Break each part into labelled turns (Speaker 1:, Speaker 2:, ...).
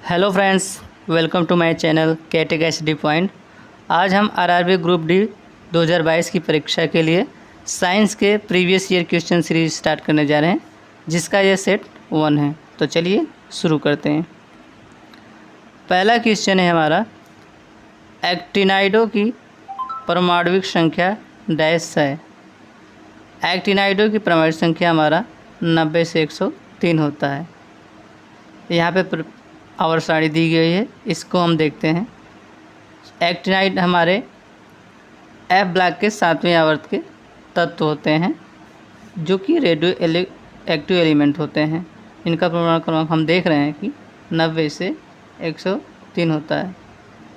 Speaker 1: Hello friends, welcome to my channel केटेक HD point. आज हम आरआरबी ग्रुप डी 2022 की परीक्षा के लिए साइंस के previous year question series start करने जा रहे हैं, जिसका यह सेट 1 है। तो चलिए शुरू करते हैं। पहला क्वेश्चन है हमारा, एक्टिनाइडों की परमाणविक संख्या डैश है। एक्टिनाइडों की परमाणु संख्या हमारा 90 से 103 होता है। यहाँ पे आवर्त सारणी दी गई है, इसको हम देखते हैं। एक्टिनाइड हमारे एफ ब्लॉक के 7वें आवर्त के तत्व होते हैं, जो कि रेडियो एक्टिव एलिमेंट होते हैं। इनका परमाणु क्रमांक हम देख रहे हैं कि 90 से 103 होता है।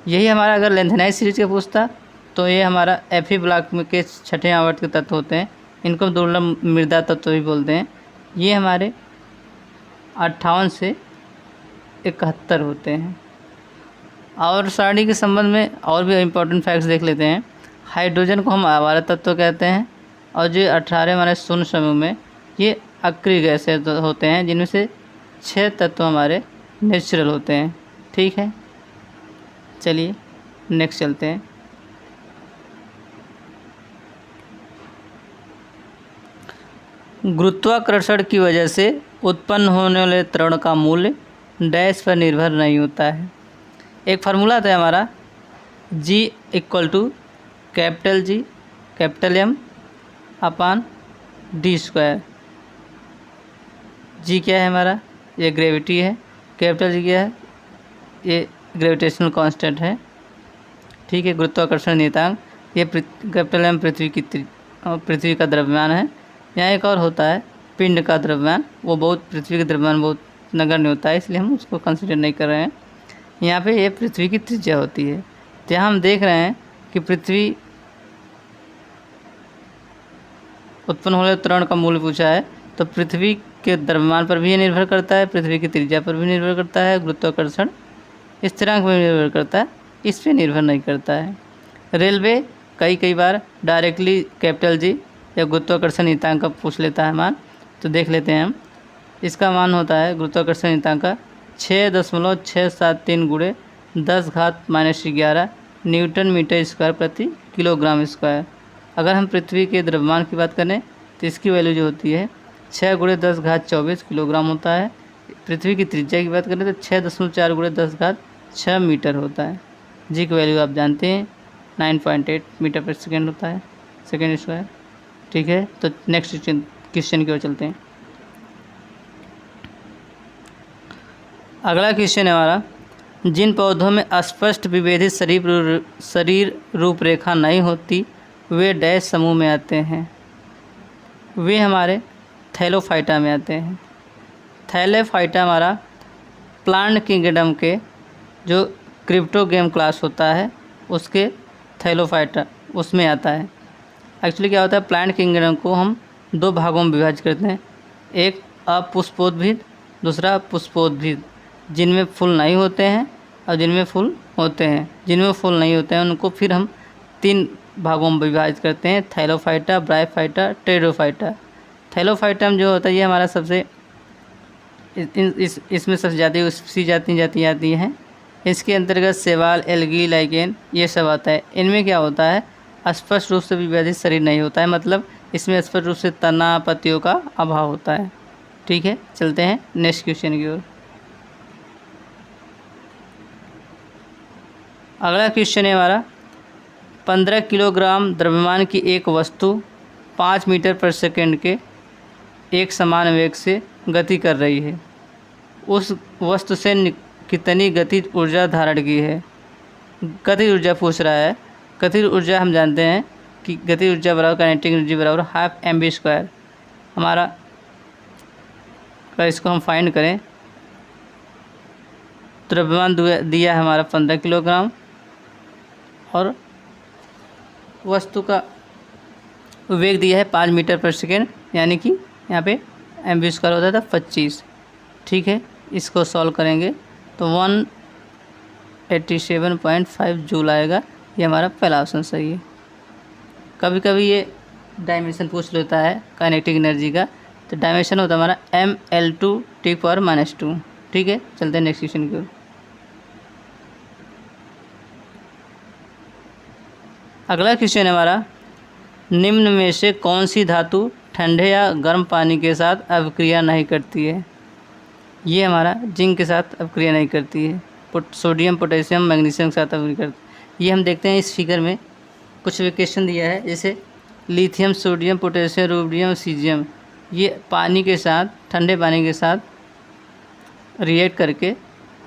Speaker 1: यही हमारा अगर लेंथेनाइज सीरीज का पूछता तो ये हमारा एफ ई ब्लॉक में के 6ठे आवर्त के तत्व होते हैं। इनको दुर्लभ मृदा तत्व भी बोलते हैं। ये हमारे 58 से 71 होते हैं। और सारणी के संबंध में और भी इम्पोर्टेंट फैक्ट्स देख लेते हैं। हाइड्रोजन को हम आवारा तत्व कहते हैं, और जो 18 माने शून्य समूह में ये अक्रिय गैस होते हैं, जिनमें से 6 तत्व हमारे नेचुरल होते हैं। ठीक है, चलिए नेक्स्ट चलते हैं। गुरुत्वाकर्षण की वजह से उत्पन्न होने वाले त्वरण का मूल्य डैश पर निर्भर नहीं होता है। एक फार्मूला था हमारा, G = capital G capital M अपान d²। G क्या है हमारा, ये ग्रेविटी है। कैपिटल G क्या है, ये ग्रेविटेशनल कांस्टेंट है। ठीक है, गुरुत्वाकर्षण नियतांक। ये कैपिटल M पृथ्वी का द्रव्यमान है। यहाँ एक और होता है पिंड का द्रव्यमान, वो बहुत पृथ्वी का द्रव्यमान बहुत नगण्य होता है, इसलिए हम उसको कंसिडर नहीं कर रहे हैं। यहाँ पे ये पृथ्वी की त्रिज्या होती है। तो यहाँ हम देख रहे हैं कि पृथ्वी उत्पन्न होने त्वरण का मूल्य पूछा है, तो पृथ्वी के द्रव्यमान पर भी ये निर्भर करता है, पृथ्वी की त्रिज्या पर भी निर्भर करता है, गुरुत्वाकर्षण स्थिरांक पर निर्भर करता है, इस पर निर्भर नहीं करता है। रेलवे कई बार डायरेक्टली कैपिटल G या गुरुत्वाकर्षण नियतांक का पूछ लेता है मान। तो देख लेते हैं हम। इसका मान होता है गुरुत्वाकर्षण नियतांक का 6.673 × 10⁻⁻11 न्यूटन मीटर स्क्वायर प्रति किलोग्राम स्क्वायर। अगर हम पृथ्वी के द्रव्यमान की बात करें तो इसकी वैल्यू जो होती है 6 × 10⁻24 किलोग्राम होता है। पृथ्वी की त्रिज्या की बात करें तो 6.4 × 10⁻6 मीटर होता है। जी की वैल्यू आप जानते हैं 9.8 मीटर पर सेकेंड होता है, सेकेंड स्क्वायर। ठीक है, तो नेक्स्ट क्वेश्चन की ओर चलते हैं। अगला क्वेश्चन है हमारा, जिन पौधों में स्पष्ट विभेदित शरीर रूपरेखा नहीं होती वे डैश समूह में आते हैं। वे हमारे थैलोफाइटा में आते हैं। थैलोफाइटा हमारा प्लांट किंगडम के जो क्रिप्टोगेम क्लास होता है उसके थैलोफाइटा उसमें आता है। एक्चुअली क्या होता है, प्लांट किंगडम को हम 2 भागों में विभाजित करते हैं। एक अपुष्पोद्भिद, दूसरा पुष्पोद्भिद, जिनमें फूल नहीं होते हैं और जिनमें फूल होते हैं। जिनमें फूल नहीं होते हैं उनको फिर हम 3 भागों में विभाजित करते हैं, थैलोफाइटा, ब्रायोफाइटा, टेरोफाइटा। थैलोफाइटा में जो होता है ये हमारा सबसे इसमें सबसे ज़्यादा सी जाती आती हैं। इसके अंतर्गत शैवाल, एल्गी, लाइकेन ये सब आता है। इनमें क्या होता है, स्पष्ट रूप से विभेदित शरीर नहीं होता है, मतलब इसमें स्पष्ट रूप से तना पत्तियों का अभाव होता है। ठीक है, चलते हैं नेक्स्ट क्वेश्चन की ओर। अगला क्वेश्चन है हमारा, 15 किलोग्राम द्रव्यमान की एक वस्तु 5 मीटर पर सेकेंड के एक समान वेग से गति कर रही है। उस वस्तु से कितनी गतिज ऊर्जा धारण की है। गतिज ऊर्जा पूछ रहा है। गतिज ऊर्जा हम जानते हैं कि गतिज ऊर्जा बराबर काइनेटिक एनर्जी बराबर ½ mv²। हमारा इसको हम फाइंड करें, द्रव्यमान दिया है हमारा 15 किलोग्राम और वस्तु का वेग दिया है 5 मीटर पर सेकेंड, यानी कि यहाँ पे mv² होता था 25। ठीक है, इसको सॉल्व करेंगे तो 187.5 जूल आएगा। ये हमारा पहला ऑप्शन सही है। कभी कभी ये डायमेंशन पूछ लेता है काइनेटिक एनर्जी का, तो डायमेंशन होता है हमारा mL2 T⁻²। ठीक है, चलते हैं नेक्स्ट क्वेश्चन की ओर। अगला क्वेश्चन है हमारा, निम्न में से कौन सी धातु ठंडे या गर्म पानी के साथ अभिक्रिया नहीं करती है? ये हमारा जिंक के साथ अभिक्रिया नहीं करती है। सोडियम, पोटेशियम, मैग्नीशियम के साथ अभिक्रिया करती है। ये हम देखते हैं इस फिगर में कुछ क्वेश्चन दिया है, जैसे lithium, sodium, potassium, rubidium, caesium, ये पानी के साथ, ठंडे पानी के साथ रिएक्ट करके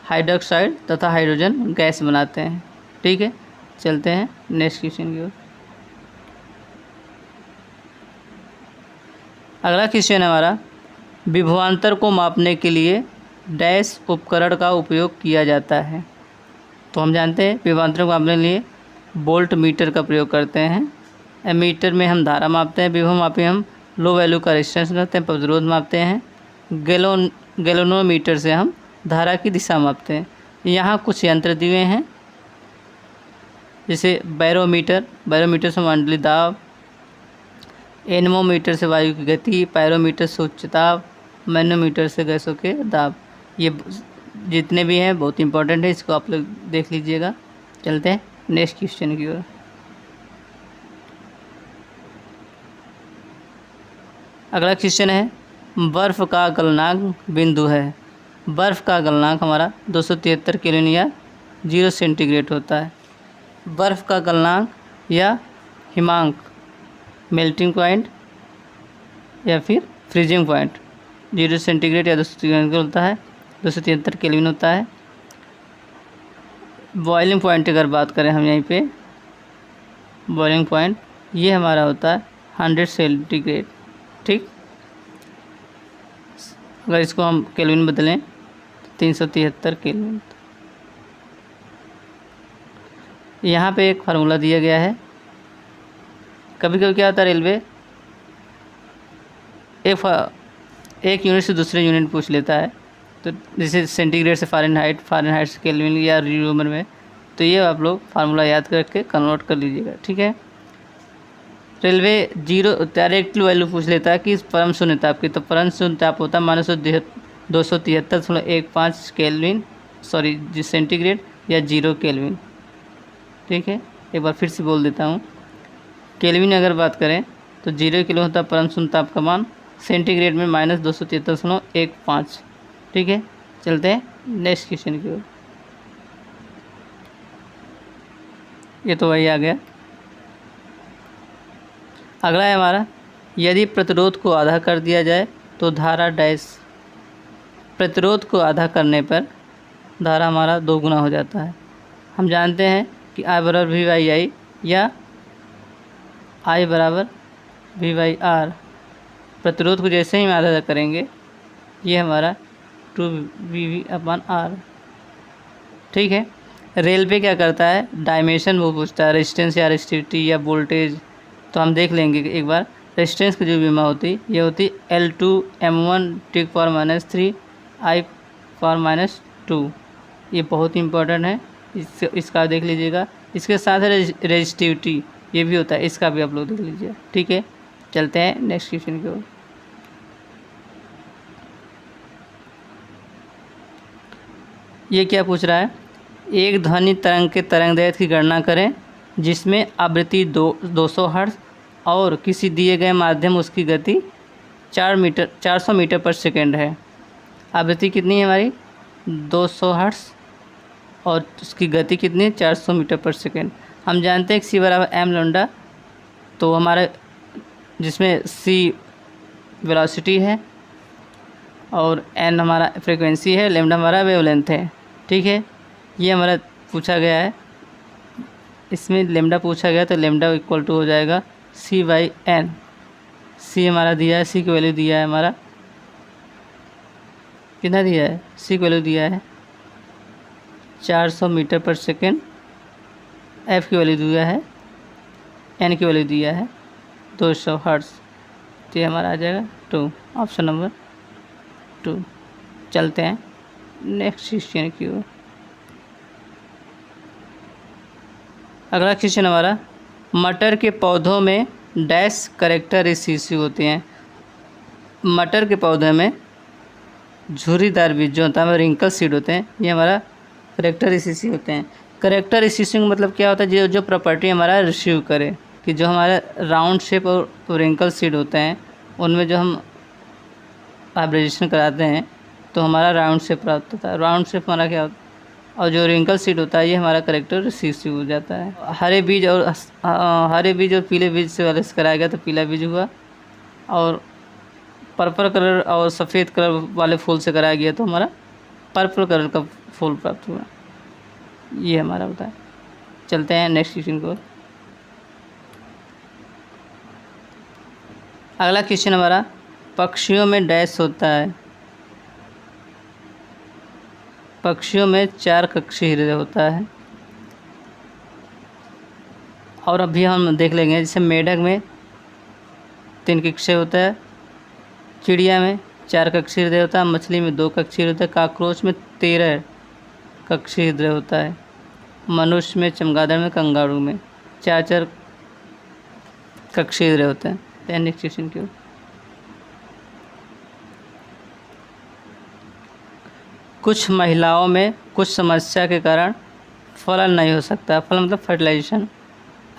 Speaker 1: हाइड्रोक्साइड तथा हाइड्रोजन गैस बनाते हैं। ठीक है, चलते हैं नेक्स्ट क्वेश्चन की ओर। अगला क्वेश्चन है हमारा, विभवांतर को मापने के लिए डैश उपकरण का उपयोग किया जाता है? तो हम जानते हैं विभवांतर को मापने के लिए वोल्ट मीटर का प्रयोग करते हैं। एमीटर में हम धारा मापते हैं, विभव मापे हम लो वैल्यू का रेजिस्टेंस करते हैं, प्रतिरोध मापते हैं। गैल्वेनोमीटर से हम धारा की दिशा मापते हैं। यहाँ कुछ यंत्र दिए हैं, जैसे बैरोमीटर से मंडलीय दाब, एनेमोमीटर से वायु की गति, पायरोमीटर से उच्च दाब, मैनोमीटर से गैसों के दाब। ये जितने भी हैं बहुत इंपॉर्टेंट है, इसको आप लोग देख लीजिएगा। चलते हैं नेक्स्ट क्वेश्चन की ओर। अगला क्वेश्चन है, बर्फ़ का गलनांक बिंदु है। बर्फ़ का गलनांक हमारा 273 केल्विन या 0 सेंटीग्रेड होता है। बर्फ़ का गलनांक या हिमांक, मेल्टिंग पॉइंट या फिर फ्रीजिंग पॉइंट 0 सेंटीग्रेड या 273 होता है, 273 केल्विन होता है। बॉइलिंग पॉइंट अगर बात करें हम यहीं पे, बॉइलिंग पॉइंट ये हमारा होता है 100 सेंटीग्रेड। ठीक, अगर इसको हम केल्विन बदलें तो 373 केल्विन। यहाँ पे एक फार्मूला दिया गया है। कभी कभी क्या होता है, रेलवे एक यूनिट से दूसरे यूनिट पूछ लेता है, तो जैसे सेंटीग्रेड से फ़ारेनहाइट, फ़ारेनहाइट से केल्विन या रोमन में, तो ये आप लोग फार्मूला याद करके कन्वर्ट कर लीजिएगा। ठीक है, रेलवे 0 डायरेक्ट वैल्यू पूछ लेता है कि परम शून्य ताप की, तो परम शून्य ताप होता है -273.15 केल्विन, सॉरी सेंटीग्रेड या 0 केल्विन। ठीक है, एक बार फिर से बोल देता हूँ। केल्विन अगर बात करें तो 0 किलो होता है परम शून्य ताप का मान, सेंटीग्रेड में -273.15। ठीक है, चलते हैं नेक्स्ट क्वेश्चन की ओर। ये तो वही आ गया। अगला है हमारा, यदि प्रतिरोध को आधा कर दिया जाए तो धारा डैश। प्रतिरोध को आधा करने पर धारा हमारा 2 गुना हो जाता है। हम जानते हैं कि I बराबर V/I या I बराबर V/R। प्रतिरोध को जैसे ही हम आधा करेंगे, ये हमारा 2VV/R। ठीक है, रेलवे क्या करता है, डायमेंशन वो पूछता है, रेजिस्टेंस या रेजिस्टिविटी या वोल्टेज। तो हम देख लेंगे कि एक बार रेजिस्टेंस की जो विमा होती ये होती L2M1 T⁻³ I⁻²। ये बहुत इंपॉर्टेंट है, इसका देख लीजिएगा। इसके साथ रेजिस्टिविटी ये भी होता है, इसका भी आप लोग देख लीजिए। ठीक है, चलते हैं नेक्स्ट क्वेश्चन की ओर। ये क्या पूछ रहा है, एक ध्वनि तरंग के तरंगदैर्घ्य की गणना करें जिसमें आवृत्ति 200 हर्ट्ज और किसी दिए गए माध्यम उसकी गति 400 मीटर पर सेकेंड है। आवृत्ति कितनी है हमारी 200 हर्ट्ज और उसकी गति कितनी है 400 मीटर पर सेकेंड। हम जानते हैं कि C बराबर m लैम्डा, तो हमारा जिसमें C वेलोसिटी है और n हमारा फ्रीक्वेंसी है, लैम्डा हमारा वेवलेंथ है। ठीक है, ये हमारा पूछा गया है, इसमें लैम्डा पूछा गया, तो लैम्डा इक्वल टू हो जाएगा C/n। C हमारा दिया है, C की वैल्यू दिया है हमारा कितना दिया है, C की वैल्यू दिया है 400 मीटर पर सेकेंड, F की वैल्यू दिया है, N की वैल्यू दिया है 200 हर्ट्ज। तो ये हमारा आ जाएगा 2, ऑप्शन नंबर 2। चलते हैं नेक्स्ट क्वेश्चन की ओर। अगला क्वेश्चन हमारा, मटर के पौधों में डैश कैरेक्टरिस्टिक्स होते हैं। मटर के पौधे में झुर्रीदार बीज जो होता है, रिंकल सीड होते हैं, ये हमारा कैरेक्टरिस्टिक्स होते हैं। करेक्टर रिसीविंग मतलब क्या होता है, जो जो प्रॉपर्टी हमारा रिसीव करे, कि जो हमारे राउंड शेप और रिंकल सीड होते हैं उनमें जो हम हाइब्रिडेशन कराते हैं तो हमारा राउंड शेप प्राप्त होता है। राउंड शेप हमारा क्या होता है, और जो रिंकल सीड होता है ये हमारा करेक्टर रिसीव हो जाता है। हरे बीज और पीले बीज से वाले से कराया गया तो पीला बीज हुआ, और पर्पल कलर और सफ़ेद कलर वाले फूल से कराया गया तो हमारा पर्पल कलर का फूल प्राप्त हुआ। ये हमारा होता है। चलते हैं नेक्स्ट क्वेश्चन को। अगला क्वेश्चन हमारा, पक्षियों में डैश होता है। पक्षियों में 4 कक्षीय हृदय होता है, और अभी हम देख लेंगे जैसे मेढक में 3 कक्षीय होता है, चिड़िया में 4 कक्षीय हृदय होता है, मछली में 2 कक्षीय हृदय, काकरोच में 13 कक्षीय हृदय होता है, मनुष्य में, चमगादड़ में, कंगारू में 4 कक्षीय हृदय होते हैं। नेक्स्ट क्वेश्चन क्यों, कुछ महिलाओं में कुछ समस्या के कारण फलन नहीं हो सकता। फलन मतलब फर्टिलाइजेशन।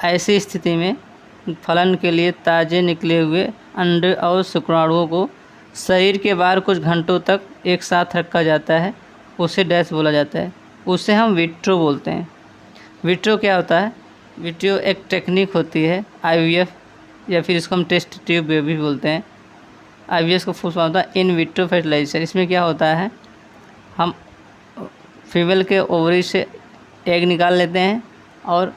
Speaker 1: ऐसी स्थिति में फलन के लिए ताज़े निकले हुए अंडे और शुक्राणुओं को शरीर के बाहर कुछ घंटों तक एक साथ रखा जाता है, उसे डैश बोला जाता है। उसे हम विट्रो बोलते हैं। विट्रो क्या होता है, विट्रो एक टेक्निक होती है IVF, या फिर इसको हम टेस्ट ट्यूब बेबी बोलते हैं। IVF का फुल फॉर्म होता है इन विट्रो फर्टिलाइजेशन। इसमें क्या होता है, हम फीमेल के ओवरी से एग निकाल लेते हैं और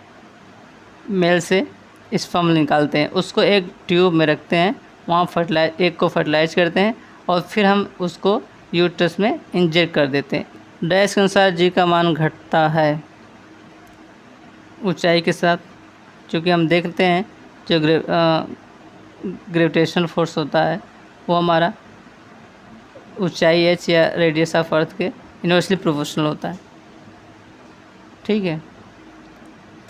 Speaker 1: मेल से स्पर्म निकालते हैं, उसको एक ट्यूब में रखते हैं, वहाँ एग को फर्टिलाइज करते हैं और फिर हम उसको यूट्रस में इंजेक्ट कर देते हैं। डैश के अनुसार जी का मान घटता है ऊंचाई के साथ, क्योंकि हम देखते हैं जो ग्रेविटेशनल फोर्स होता है वो हमारा ऊंचाई h या रेडियस ऑफ अर्थ के इनवर्सली प्रोपोर्शनल होता है। ठीक है,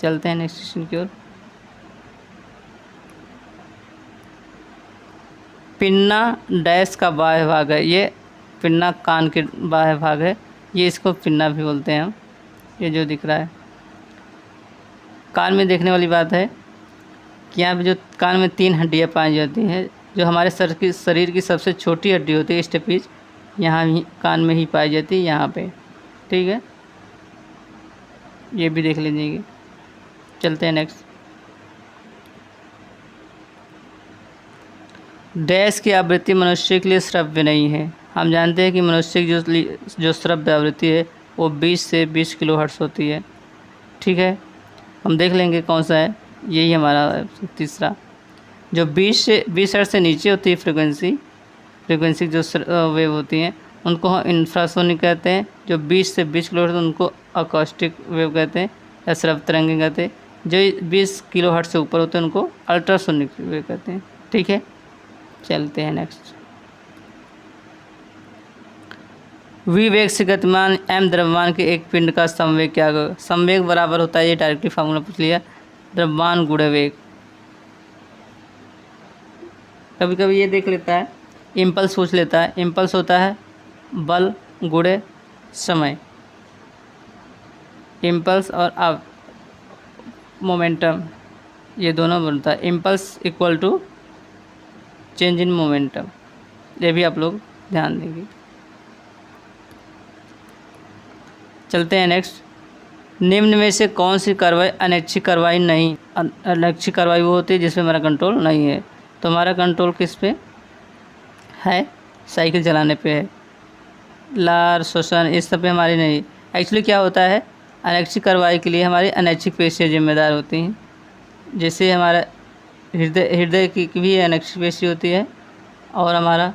Speaker 1: चलते हैं नेक्स्ट क्वेश्चन की ओर। पिन्ना डैश का बाह्य भाग है। ये पिन्ना कान के बाह्य भाग है, ये इसको पिन्ना भी बोलते हैं हम। ये जो दिख रहा है कान में देखने वाली बात है कि यहाँ पे जो कान में 3 हड्डियाँ पाई जाती हैं, जो हमारे शरीर की सबसे छोटी हड्डी होती है स्टेपिज, यहाँ ही कान में ही पाई जाती है, यहाँ पे। ठीक है, ये भी देख लीजिएगा। चलते हैं नेक्स्ट। डैश की आवृत्ति मनुष्य के लिए श्रव्य नहीं है। हम जानते हैं कि मनुष्य की जो श्रव्य आवृत्ति है वो 20 से 20 किलोहर्ट्ज़ होती है। ठीक है, हम देख लेंगे कौन सा है। यही हमारा तीसरा, जो 20 हर्ट्ज़ से नीचे होती है फ्रिक्वेंसी जो वेव होती हैं उनको हम इंफ्रासोनिक कहते हैं। जो 20 से 20 किलोहर्ट्ज़ उनको अकॉस्टिक वेव कहते हैं या श्रव्य तरंगें कहते हैं। जो 20 किलोहर्ट्ज़ से ऊपर होते हैं उनको अल्ट्रासोनिक वेव कहते हैं। ठीक है, चलते हैं नेक्स्ट। v वेग से गतिमान m द्रव्यमान के एक पिंड का संवेग क्या होगा। संवेग बराबर होता है, ये डायरेक्टली फार्मूला पूछ लिया, द्रव्यमान गुणे वेग। कभी कभी ये देख लेता है, इम्पल्स पूछ लेता है। इम्पल्स होता है बल गुणे समय। इम्पल्स और मोमेंटम ये दोनों बनता है। Impulse equal to change in momentum, ये भी आप लोग ध्यान देंगे। चलते हैं नेक्स्ट। निम्न में से कौन सी कार्रवाई अनैच्छिक कार्रवाई नहीं। अनैच्छिक कार्रवाई वो होती है जिसमें हमारा कंट्रोल नहीं है। तो हमारा कंट्रोल किस पे है, साइकिल चलाने पे है। लार श्वसन इस सब पे हमारी नहीं। एक्चुअली क्या होता है, अनैच्छिक कार्रवाई के लिए हमारी अनैच्छिक पेशियाँ जिम्मेदार होती हैं। जैसे हमारा हृदय की भी अनैच्छिक पेशी होती है, और हमारा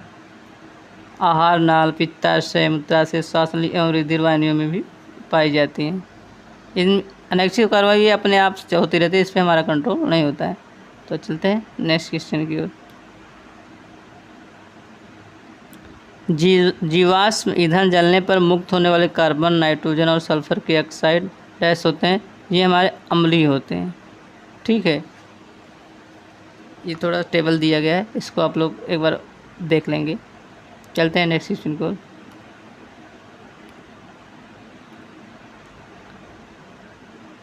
Speaker 1: आहार नाल, पित्ताशय, मूत्राशय, श्वास नली एवं रुधिर वाहिनियों में भी पाई जाती हैं। इन अनैच्छिक कार्रवाई अपने आप से होती रहती है, इस पर हमारा कंट्रोल नहीं होता है। तो चलते हैं नेक्स्ट क्वेश्चन की ओर। जीवाश्म ईंधन जलने पर मुक्त होने वाले कार्बन, नाइट्रोजन और सल्फर के ऑक्साइड डैश होते हैं, ये हमारे अम्लीय होते हैं। ठीक है, ये थोड़ा टेबल दिया गया है, इसको आप लोग एक बार देख लेंगे। चलते हैं नेक्स्ट क्वेश्चन को।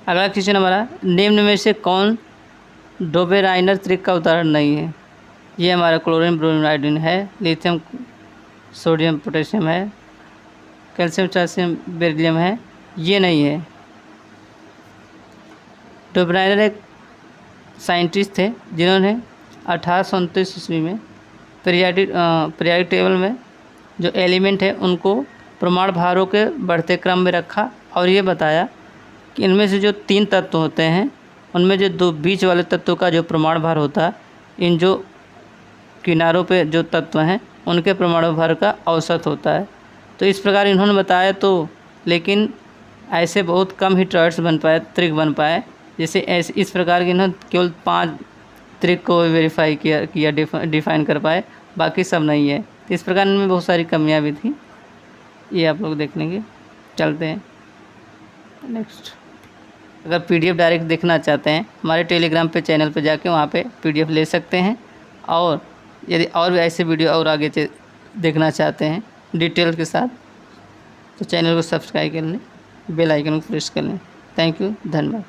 Speaker 1: अगला क्वेश्चन हमारा, निम्न में से कौन डोबेराइनर त्रिक का उदाहरण नहीं है? ये हमारा क्लोरीन, ब्रोमीन, आयोडीन है, लिथियम, सोडियम, पोटेशियम है, कैल्शियम, पोटेशियम, बेरिलियम है, ये नहीं है। डोबेराइनर एक साइंटिस्ट थे जिन्होंने 1829 ईस्वी में पीरियाडिक टेबल में जो एलिमेंट है उनको प्रमाण भारों के बढ़ते क्रम में रखा और ये बताया कि इनमें से जो 3 तत्व होते हैं उनमें जो 2 बीच वाले तत्वों का जो प्रमाण भार होता है, इन जो किनारों पे जो तत्व हैं उनके प्रमाण भार का औसत होता है। तो इस प्रकार इन्होंने बताया, तो लेकिन ऐसे बहुत कम ही टॉयट्स बन पाए, त्रिक बन पाए। जैसे ऐसे इस प्रकार के इन्होंने केवल 5 त्रिक को वेरीफाई किया डिफाइन कर पाए, बाकी सब नहीं है। तो इस प्रकार इनमें बहुत सारी कमियां भी थी, ये आप लोग देख लेंगे। चलते हैं नेक्स्ट। अगर पीडीएफ डायरेक्ट देखना चाहते हैं हमारे टेलीग्राम पे चैनल पे जाके वहाँ पे पीडीएफ ले सकते हैं, और यदि और भी ऐसे वीडियो और आगे देखना चाहते हैं डिटेल के साथ तो चैनल को सब्सक्राइब कर लें, बेल आइकन को प्रेस कर लें। थैंक यू, धन्यवाद।